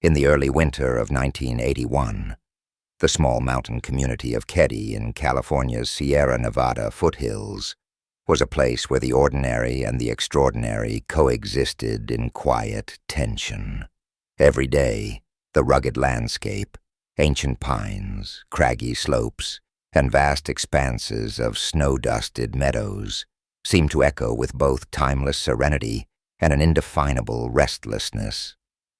In the early winter of 1981, the small mountain community of Keddie in California's Sierra Nevada foothills was a place where the ordinary and the extraordinary coexisted in quiet tension. Every day, the rugged landscape, ancient pines, craggy slopes, and vast expanses of snow-dusted meadows seemed to echo with both timeless serenity and an indefinable restlessness.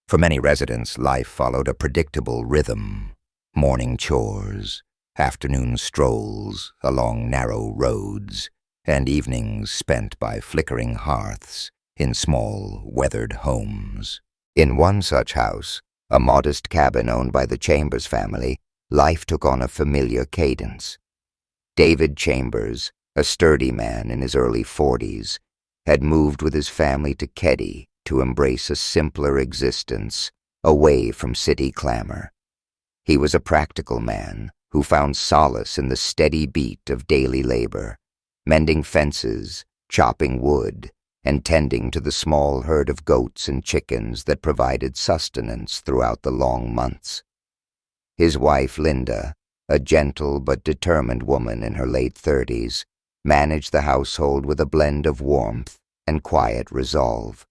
For many residents, life followed a predictable rhythm: morning chores, afternoon strolls along narrow roads, and evenings spent by flickering hearths in small, weathered homes. In one such house, a modest cabin owned by the Chambers family, life took on a familiar cadence. David Chambers, a sturdy man in his early 40s, had moved with his family to Keddie to embrace a simpler existence away from city clamor. He was a practical man who found solace in the steady beat of daily labor, mending fences, chopping wood, and tending to the small herd of goats and chickens that provided sustenance throughout the long months. His wife, Linda, a gentle but determined woman in her late 30s, managed the household with a blend of warmth and quiet resolve.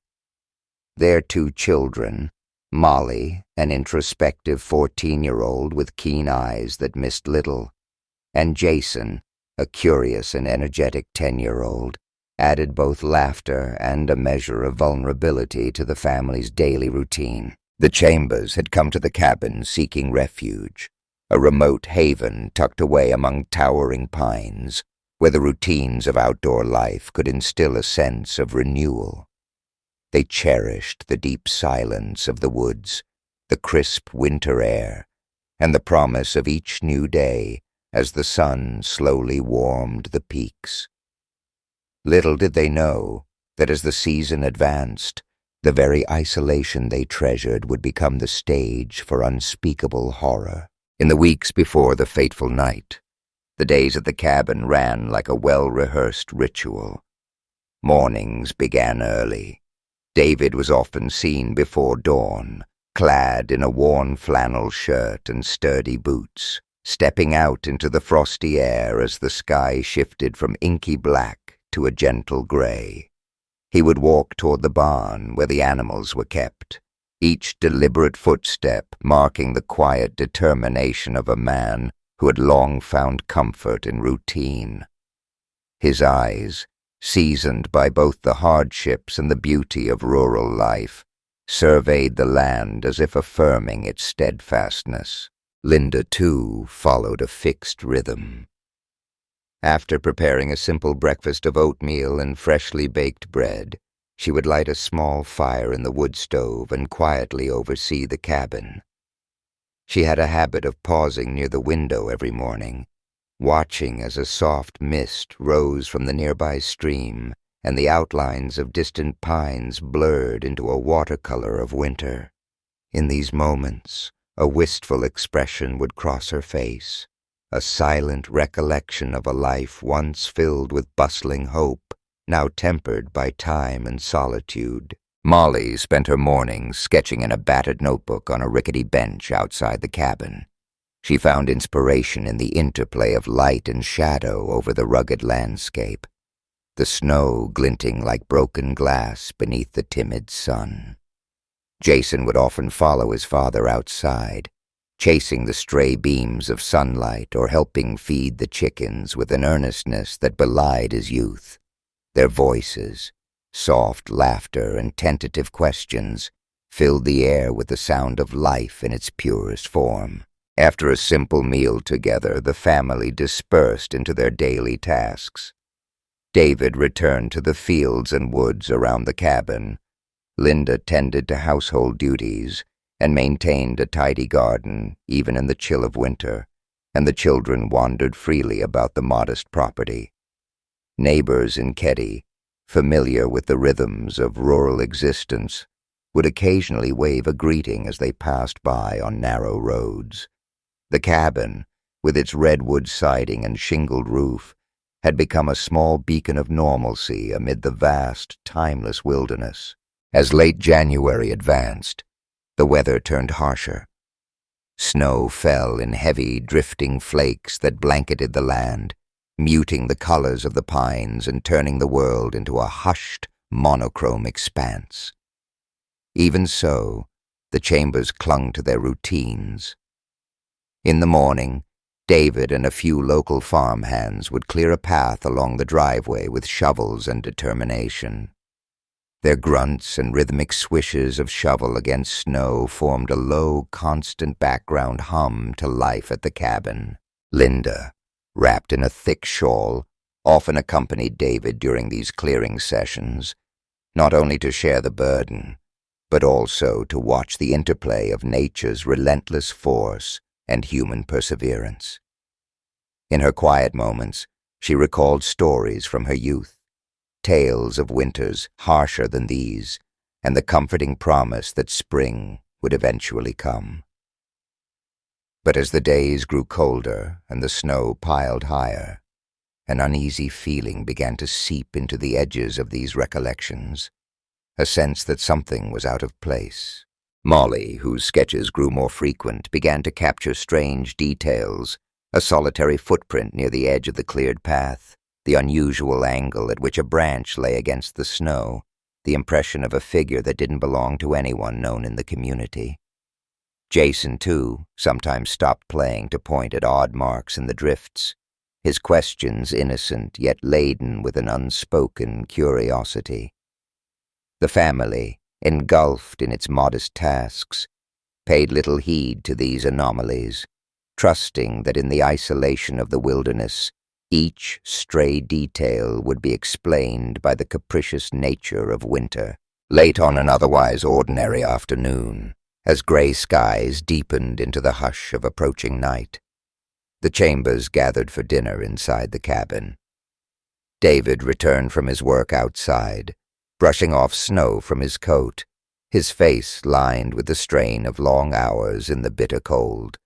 Their 2 children, Molly, an introspective 14-year-old with keen eyes that missed little, and Jason, a curious and energetic 10-year-old, added both laughter and a measure of vulnerability to the family's daily routine. The Chambers had come to the cabin seeking refuge, a remote haven tucked away among towering pines, where the routines of outdoor life could instill a sense of renewal. They cherished the deep silence of the woods, the crisp winter air, and the promise of each new day as the sun slowly warmed the peaks. Little did they know that as the season advanced, the very isolation they treasured would become the stage for unspeakable horror. In the weeks before the fateful night, the days at the cabin ran like a well-rehearsed ritual. Mornings began early. David was often seen before dawn, clad in a worn flannel shirt and sturdy boots, stepping out into the frosty air as the sky shifted from inky black to a gentle gray. He would walk toward the barn where the animals were kept, each deliberate footstep marking the quiet determination of a man who had long found comfort in routine. His eyes, seasoned by both the hardships and the beauty of rural life, surveyed the land as if affirming its steadfastness. Linda, too, followed a fixed rhythm. After preparing a simple breakfast of oatmeal and freshly baked bread, she would light a small fire in the wood stove and quietly oversee the cabin. She had a habit of pausing near the window every morning, watching as a soft mist rose from the nearby stream and the outlines of distant pines blurred into a watercolor of winter. In these moments, a wistful expression would cross her face, a silent recollection of a life once filled with bustling hope, now tempered by time and solitude. Molly spent her mornings sketching in a battered notebook on a rickety bench outside the cabin. She found inspiration in the interplay of light and shadow over the rugged landscape, the snow glinting like broken glass beneath the timid sun. Jason would often follow his father outside, chasing the stray beams of sunlight or helping feed the chickens with an earnestness that belied his youth. Their voices, soft laughter and tentative questions, filled the air with the sound of life in its purest form. After a simple meal together, the family dispersed into their daily tasks. David returned to the fields and woods around the cabin. Linda tended to household duties and maintained a tidy garden even in the chill of winter, and the children wandered freely about the modest property. Neighbors in Keddie, familiar with the rhythms of rural existence, would occasionally wave a greeting as they passed by on narrow roads. The cabin, with its redwood siding and shingled roof, had become a small beacon of normalcy amid the vast, timeless wilderness. As late January advanced, The weather turned harsher. Snow fell in heavy, drifting flakes that blanketed the land, muting the colors of the pines and turning the world into a hushed, monochrome expanse. Even so, the Chambers clung to their routines. In the morning, David and a few local farmhands would clear a path along the driveway with shovels and determination. Their grunts and rhythmic swishes of shovel against snow formed a low, constant background hum to life at the cabin. Linda, wrapped in a thick shawl, often accompanied David during these clearing sessions, not only to share the burden, but also to watch the interplay of nature's relentless force and human perseverance. In her quiet moments, she recalled stories from her youth, tales of winters harsher than these, and the comforting promise that spring would eventually come. But as the days grew colder and the snow piled higher, an uneasy feeling began to seep into the edges of these recollections, a sense that something was out of place. Molly, whose sketches grew more frequent, began to capture strange details, a solitary footprint near the edge of the cleared path, the unusual angle at which a branch lay against the snow, the impression of a figure that didn't belong to anyone known in the community. Jason, too, sometimes stopped playing to point at odd marks in the drifts, his questions innocent yet laden with an unspoken curiosity. The family, engulfed in its modest tasks, paid little heed to these anomalies, trusting that in the isolation of the wilderness, each stray detail would be explained by the capricious nature of winter. Late on an otherwise ordinary afternoon, as gray skies deepened into the hush of approaching night, the Chambers gathered for dinner inside the cabin. David returned from his work outside, brushing off snow from his coat, his face lined with the strain of long hours in the bitter cold.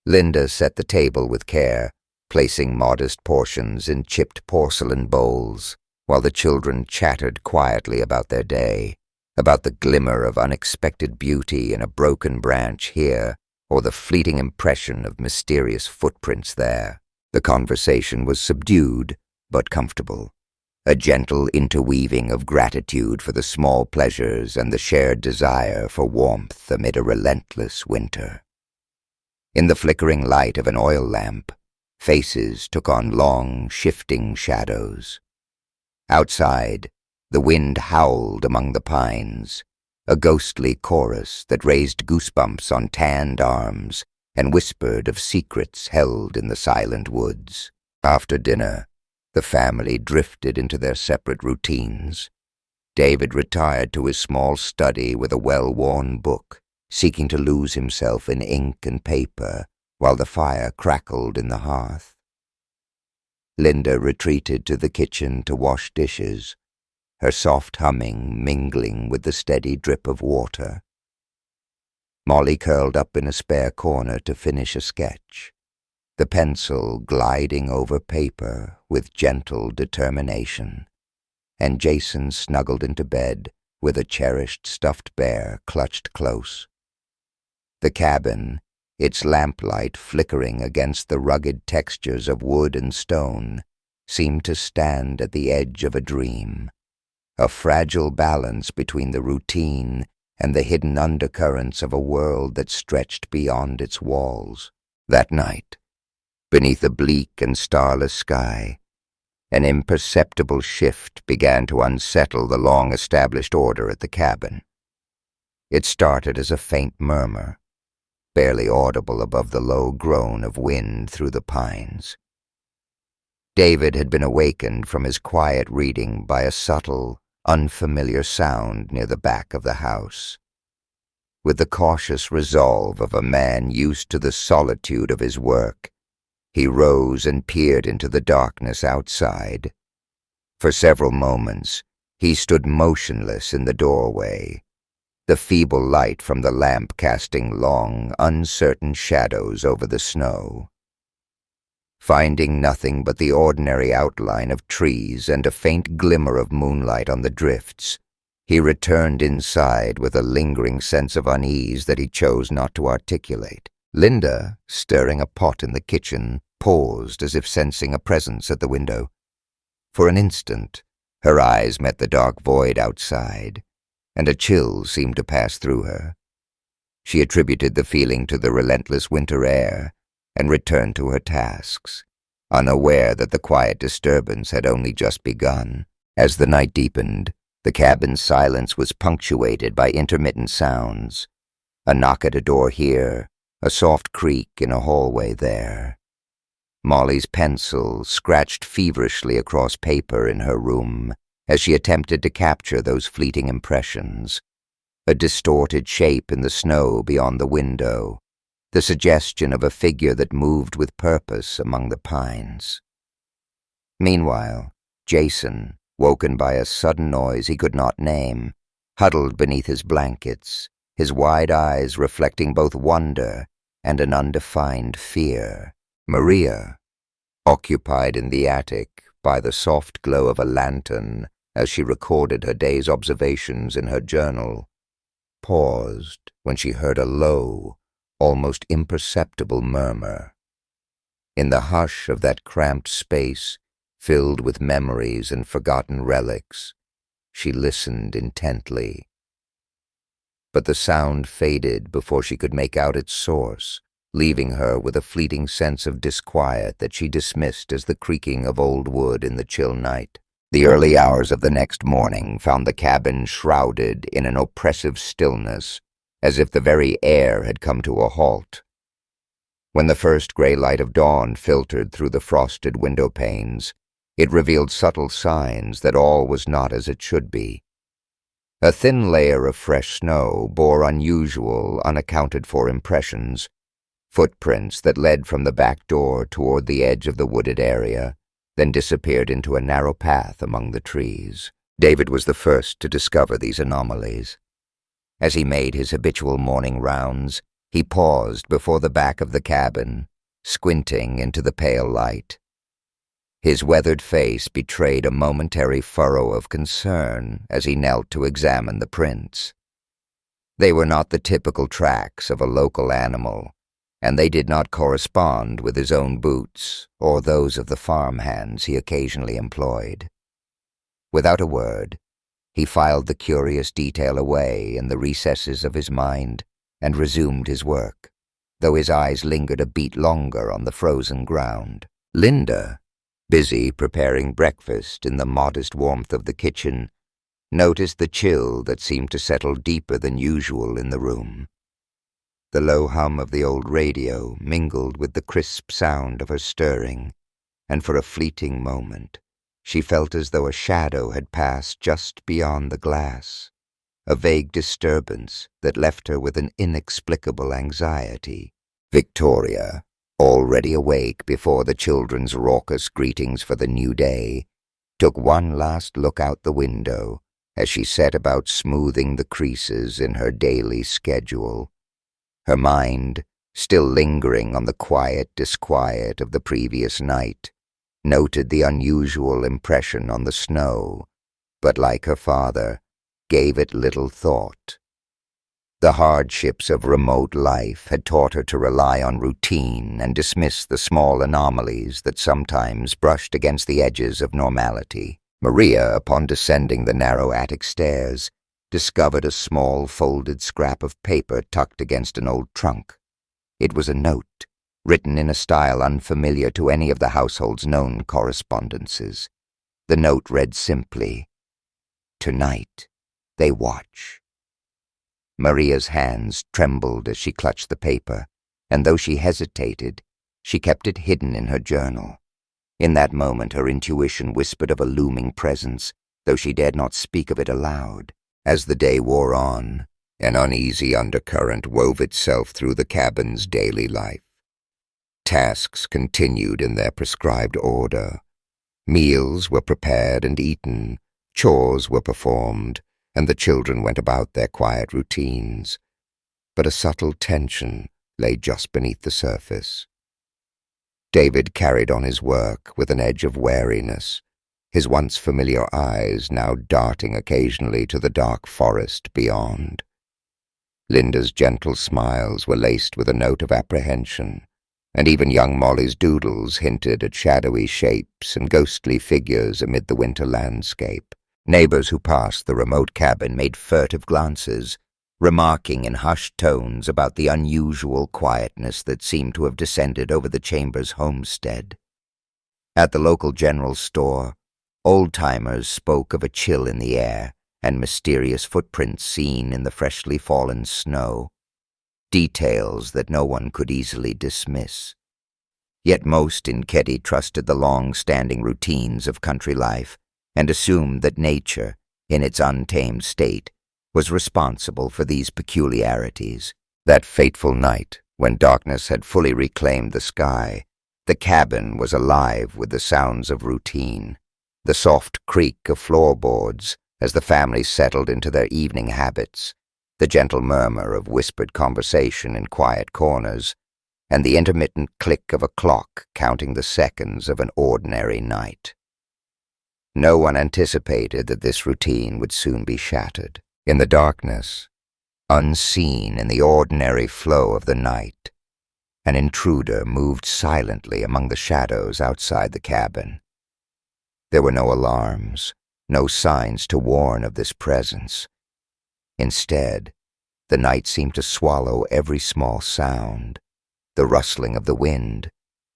Linda set the table with care, placing modest portions in chipped porcelain bowls, while the children chattered quietly about their day, about the glimmer of unexpected beauty in a broken branch here, or the fleeting impression of mysterious footprints there. The conversation was subdued but comfortable, a gentle interweaving of gratitude for the small pleasures and the shared desire for warmth amid a relentless winter. In the flickering light of an oil lamp, faces took on long, shifting shadows. Outside, the wind howled among the pines, a ghostly chorus that raised goosebumps on tanned arms and whispered of secrets held in the silent woods. After dinner, the family drifted into their separate routines. David retired to his small study with a well-worn book, seeking to lose himself in ink and paper while the fire crackled in the hearth. Linda retreated to the kitchen to wash dishes, her soft humming mingling with the steady drip of water. Molly curled up in a spare corner to finish a sketch, the pencil gliding over paper with gentle determination, and Jason snuggled into bed with a cherished stuffed bear clutched close. The cabin, its lamplight flickering against the rugged textures of wood and stone, seemed to stand at the edge of a dream, a fragile balance between the routine and the hidden undercurrents of a world that stretched beyond its walls. That night, beneath a bleak and starless sky, an imperceptible shift began to unsettle the long-established order at the cabin. It started as a faint murmur, barely audible above the low groan of wind through the pines. David had been awakened from his quiet reading by a subtle, unfamiliar sound near the back of the house. With the cautious resolve of a man used to the solitude of his work, he rose and peered into the darkness outside. For several moments, he stood motionless in the doorway, the feeble light from the lamp casting long, uncertain shadows over the snow. Finding nothing but the ordinary outline of trees and a faint glimmer of moonlight on the drifts, He returned inside with a lingering sense of unease that he chose not to articulate. Linda, stirring a pot in the kitchen, paused as if sensing a presence at the window. For an instant, her eyes met the dark void outside, and a chill seemed to pass through her. She attributed the feeling to the relentless winter air and returned to her tasks, unaware that the quiet disturbance had only just begun. As the night deepened, the cabin's silence was punctuated by intermittent sounds. A knock at a door here, a soft creak in a hallway there. Molly's pencil scratched feverishly across paper in her room as she attempted to capture those fleeting impressions. A distorted shape in the snow beyond the window, the suggestion of a figure that moved with purpose among the pines. Meanwhile, Jason, woken by a sudden noise he could not name, huddled beneath his blankets, his wide eyes reflecting both wonder and an undefined fear. Maria, occupied in the attic by the soft glow of a lantern as she recorded her day's observations in her journal, paused when she heard a low, almost imperceptible murmur. In the hush of that cramped space, filled with memories and forgotten relics, she listened intently. But the sound faded before she could make out its source, leaving her with a fleeting sense of disquiet that she dismissed as the creaking of old wood in the chill night. The early hours of the next morning found the cabin shrouded in an oppressive stillness, as if the very air had come to a halt. When the first gray light of dawn filtered through the frosted window panes, it revealed subtle signs that all was not as it should be. A thin layer of fresh snow bore unusual, unaccounted-for impressions, footprints that led from the back door toward the edge of the wooded area, then disappeared into a narrow path among the trees. David was the first to discover these anomalies. As he made his habitual morning rounds, he paused before the back of the cabin, squinting into the pale light. His weathered face betrayed a momentary furrow of concern as he knelt to examine the prints. They were not the typical tracks of a local animal, and they did not correspond with his own boots or those of the farm hands he occasionally employed. Without a word, he filed the curious detail away in the recesses of his mind and resumed his work, though his eyes lingered a beat longer on the frozen ground. Linda, busy preparing breakfast in the modest warmth of the kitchen, noticed the chill that seemed to settle deeper than usual in the room. The low hum of the old radio mingled with the crisp sound of her stirring, and for a fleeting moment she felt as though a shadow had passed just beyond the glass, a vague disturbance that left her with an inexplicable anxiety. Victoria, already awake before the children's raucous greetings for the new day, took one last look out the window as she set about smoothing the creases in her daily schedule. Her mind, still lingering on the quiet disquiet of the previous night, noted the unusual impression on the snow, but like her father, gave it little thought. The hardships of remote life had taught her to rely on routine and dismiss the small anomalies that sometimes brushed against the edges of normality. Maria, upon descending the narrow attic stairs, discovered a small folded scrap of paper tucked against an old trunk. It was a note, written in a style unfamiliar to any of the household's known correspondences. The note read simply, "Tonight, they watch." Maria's hands trembled as she clutched the paper, and though she hesitated, she kept it hidden in her journal. In that moment her intuition whispered of a looming presence, though she dared not speak of it aloud. As the day wore on, an uneasy undercurrent wove itself through the cabin's daily life. Tasks continued in their prescribed order. Meals were prepared and eaten, chores were performed, and the children went about their quiet routines. But a subtle tension lay just beneath the surface. David carried on his work with an edge of wariness, his once familiar eyes now darting occasionally to the dark forest beyond. Linda's gentle smiles were laced with a note of apprehension, and even young Molly's doodles hinted at shadowy shapes and ghostly figures amid the winter landscape. Neighbors who passed the remote cabin made furtive glances, remarking in hushed tones about the unusual quietness that seemed to have descended over the Chambers homestead. At the local general store, old-timers spoke of a chill in the air and mysterious footprints seen in the freshly fallen snow, details that no one could easily dismiss. Yet most in Keddie trusted the long-standing routines of country life and assumed that nature, in its untamed state, was responsible for these peculiarities. That fateful night, when darkness had fully reclaimed the sky, the cabin was alive with the sounds of routine, the soft creak of floorboards as the family settled into their evening habits, the gentle murmur of whispered conversation in quiet corners, and the intermittent click of a clock counting the seconds of an ordinary night. No one anticipated that this routine would soon be shattered. In the darkness, unseen in the ordinary flow of the night, an intruder moved silently among the shadows outside the cabin. There were no alarms, no signs to warn of this presence. Instead, the night seemed to swallow every small sound, the rustling of the wind,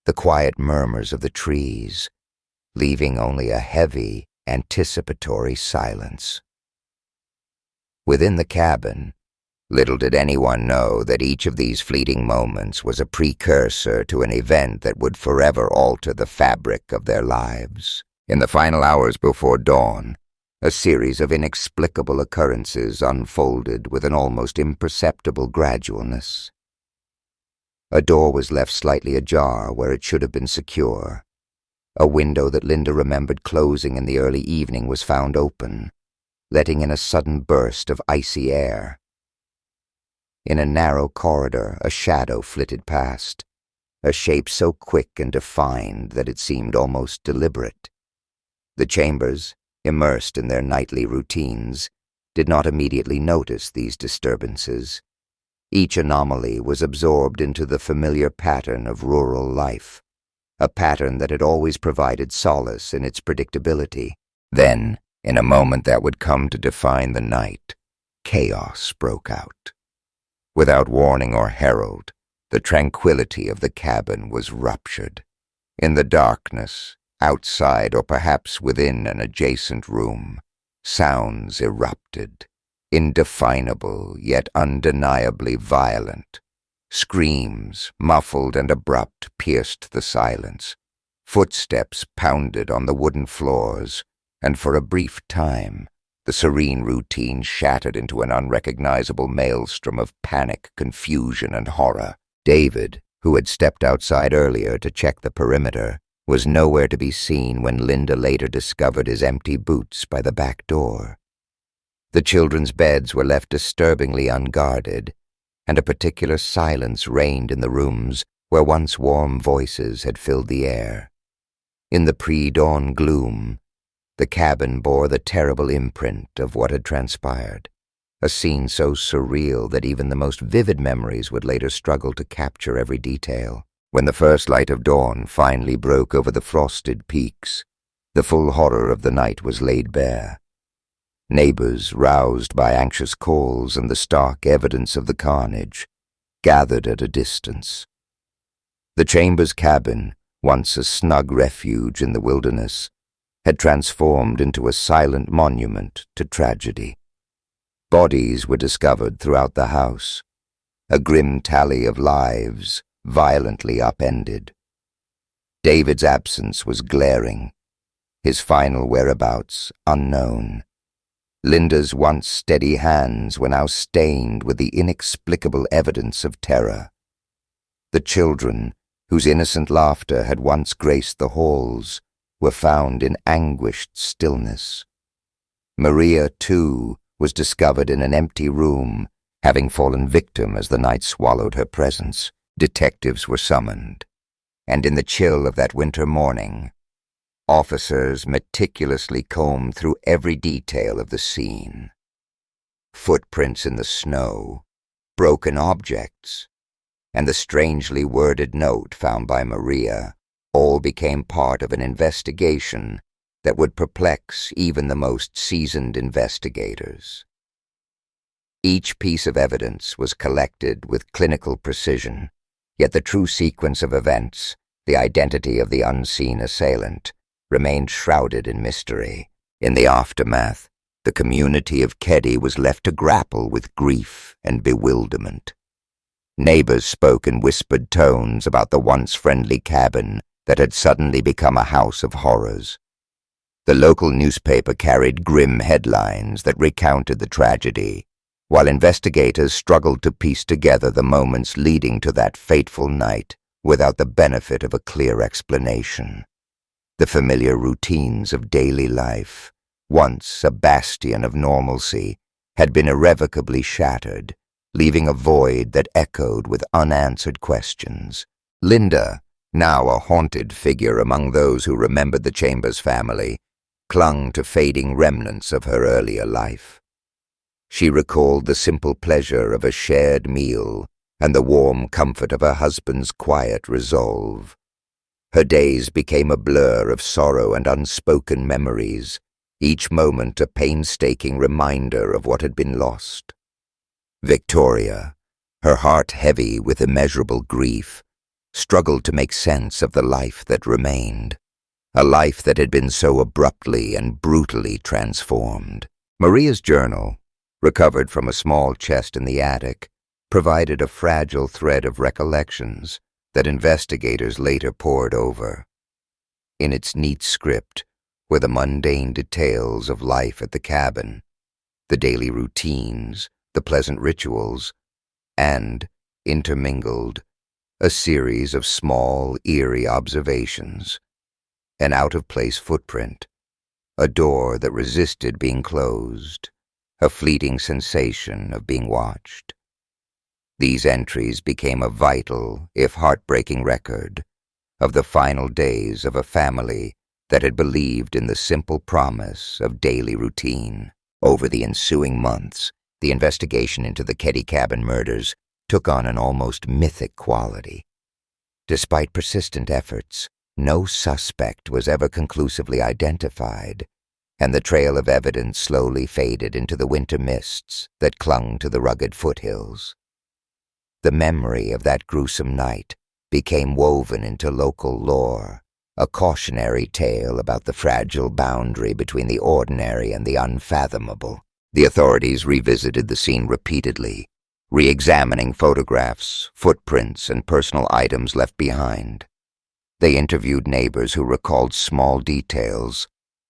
the quiet murmurs of the trees, leaving only a heavy, anticipatory silence. Within the cabin, little did anyone know that each of these fleeting moments was a precursor to an event that would forever alter the fabric of their lives. In the final hours before dawn, a series of inexplicable occurrences unfolded with an almost imperceptible gradualness. A door was left slightly ajar where it should have been secure. A window that Linda remembered closing in the early evening was found open, letting in a sudden burst of icy air. In a narrow corridor, a shadow flitted past, a shape so quick and defined that it seemed almost deliberate. The Chambers, immersed in their nightly routines, did not immediately notice these disturbances. Each anomaly was absorbed into the familiar pattern of rural life, a pattern that had always provided solace in its predictability. Then, in a moment that would come to define the night, chaos broke out. Without warning or herald, the tranquility of the cabin was ruptured. In the darkness, outside or perhaps within an adjacent room, sounds erupted, indefinable yet undeniably violent. Screams, muffled and abrupt, pierced the silence. Footsteps pounded on the wooden floors, and for a brief time, the serene routine shattered into an unrecognizable maelstrom of panic, confusion, and horror. David, who had stepped outside earlier to check the perimeter, was nowhere to be seen when Linda later discovered his empty boots by the back door. The children's beds were left disturbingly unguarded, and a particular silence reigned in the rooms where once warm voices had filled the air. In the pre-dawn gloom, the cabin bore the terrible imprint of what had transpired, a scene so surreal that even the most vivid memories would later struggle to capture every detail. When the first light of dawn finally broke over the frosted peaks, the full horror of the night was laid bare. Neighbors, roused by anxious calls and the stark evidence of the carnage, gathered at a distance. The Chambers cabin, once a snug refuge in the wilderness, had transformed into a silent monument to tragedy. Bodies were discovered throughout the house, a grim tally of lives violently upended. David's absence was glaring, his final whereabouts unknown. Linda's once steady hands were now stained with the inexplicable evidence of terror. The children, whose innocent laughter had once graced the halls, were found in anguished stillness. Maria, too, was discovered in an empty room, having fallen victim as the night swallowed her presence. Detectives were summoned, and in the chill of that winter morning, Officers meticulously combed through every detail of the scene. Footprints in the snow, broken objects, and the strangely worded note found by Maria all became part of an investigation that would perplex even the most seasoned investigators. Each piece of evidence was collected with clinical precision, yet the true sequence of events, the identity of the unseen assailant, remained shrouded in mystery. In the aftermath, the community of Keddie was left to grapple with grief and bewilderment. Neighbors spoke in whispered tones about the once friendly cabin that had suddenly become a house of horrors. The local newspaper carried grim headlines that recounted the tragedy, while investigators struggled to piece together the moments leading to that fateful night without the benefit of a clear explanation. The familiar routines of daily life, once a bastion of normalcy, had been irrevocably shattered, leaving a void that echoed with unanswered questions. Linda, now a haunted figure among those who remembered the Chambers family, clung to fading remnants of her earlier life. She recalled the simple pleasure of a shared meal and the warm comfort of her husband's quiet resolve. Her days became a blur of sorrow and unspoken memories, each moment a painstaking reminder of what had been lost. Victoria, her heart heavy with immeasurable grief, struggled to make sense of the life that remained, a life that had been so abruptly and brutally transformed. Maria's journal, recovered from a small chest in the attic, provided a fragile thread of recollections that investigators later pored over. In its neat script were the mundane details of life at the cabin, the daily routines, the pleasant rituals, and, intermingled, a series of small, eerie observations. An out-of-place footprint, a door that resisted being closed, a fleeting sensation of being watched. These entries became a vital, if heartbreaking record of the final days of a family that had believed in the simple promise of daily routine. Over the ensuing months, the investigation into the Keddie cabin murders took on an almost mythic quality. Despite persistent efforts, no suspect was ever conclusively identified, and the trail of evidence slowly faded into the winter mists that clung to the rugged foothills. The memory of that gruesome night became woven into local lore, a cautionary tale about the fragile boundary between the ordinary and the unfathomable. The authorities revisited the scene repeatedly, re-examining photographs, footprints, and personal items left behind. They interviewed neighbors who recalled small details,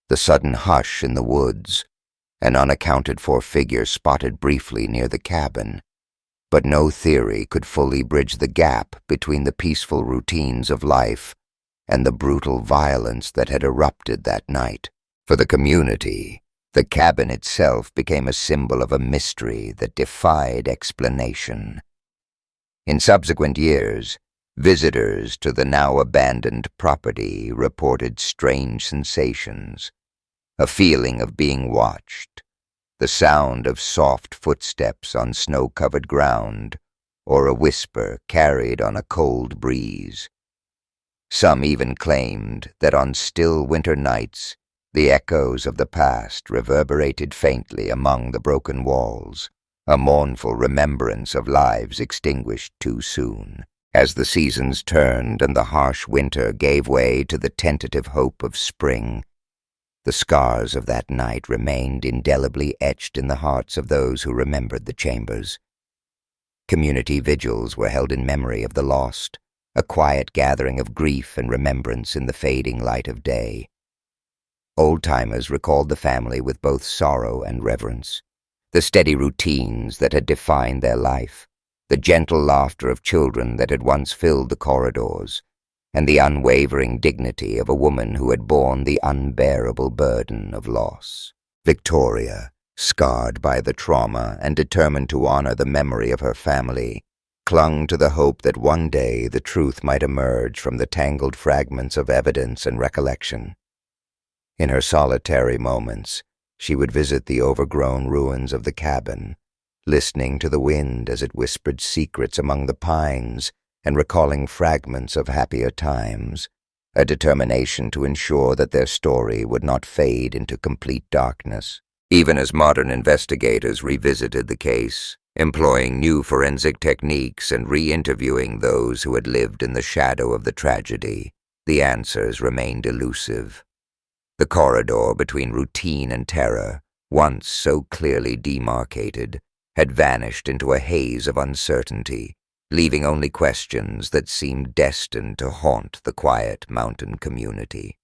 the sudden hush in the woods, an unaccounted-for figure spotted briefly near the cabin. But no theory could fully bridge the gap between the peaceful routines of life and the brutal violence that had erupted that night. For the community, the cabin itself became a symbol of a mystery that defied explanation. In subsequent years, visitors to the now abandoned property reported strange sensations, a feeling of being watched, the sound of soft footsteps on snow-covered ground, or a whisper carried on a cold breeze. Some even claimed that on still winter nights, the echoes of the past reverberated faintly among the broken walls, a mournful remembrance of lives extinguished too soon. As the seasons turned and the harsh winter gave way to the tentative hope of spring, the scars of that night remained indelibly etched in the hearts of those who remembered the Chambers. Community vigils were held in memory of the lost, a quiet gathering of grief and remembrance in the fading light of day. Old-timers recalled the family with both sorrow and reverence, the steady routines that had defined their life, the gentle laughter of children that had once filled the corridors, and the unwavering dignity of a woman who had borne the unbearable burden of loss. Victoria, scarred by the trauma and determined to honor the memory of her family, clung to the hope that one day the truth might emerge from the tangled fragments of evidence and recollection. In her solitary moments, she would visit the overgrown ruins of the cabin, listening to the wind as it whispered secrets among the pines and recalling fragments of happier times, a determination to ensure that their story would not fade into complete darkness. Even as modern investigators revisited the case, employing new forensic techniques and re-interviewing those who had lived in the shadow of the tragedy, the answers remained elusive. The corridor between routine and terror, once so clearly demarcated, had vanished into a haze of uncertainty, leaving only questions that seemed destined to haunt the quiet mountain community.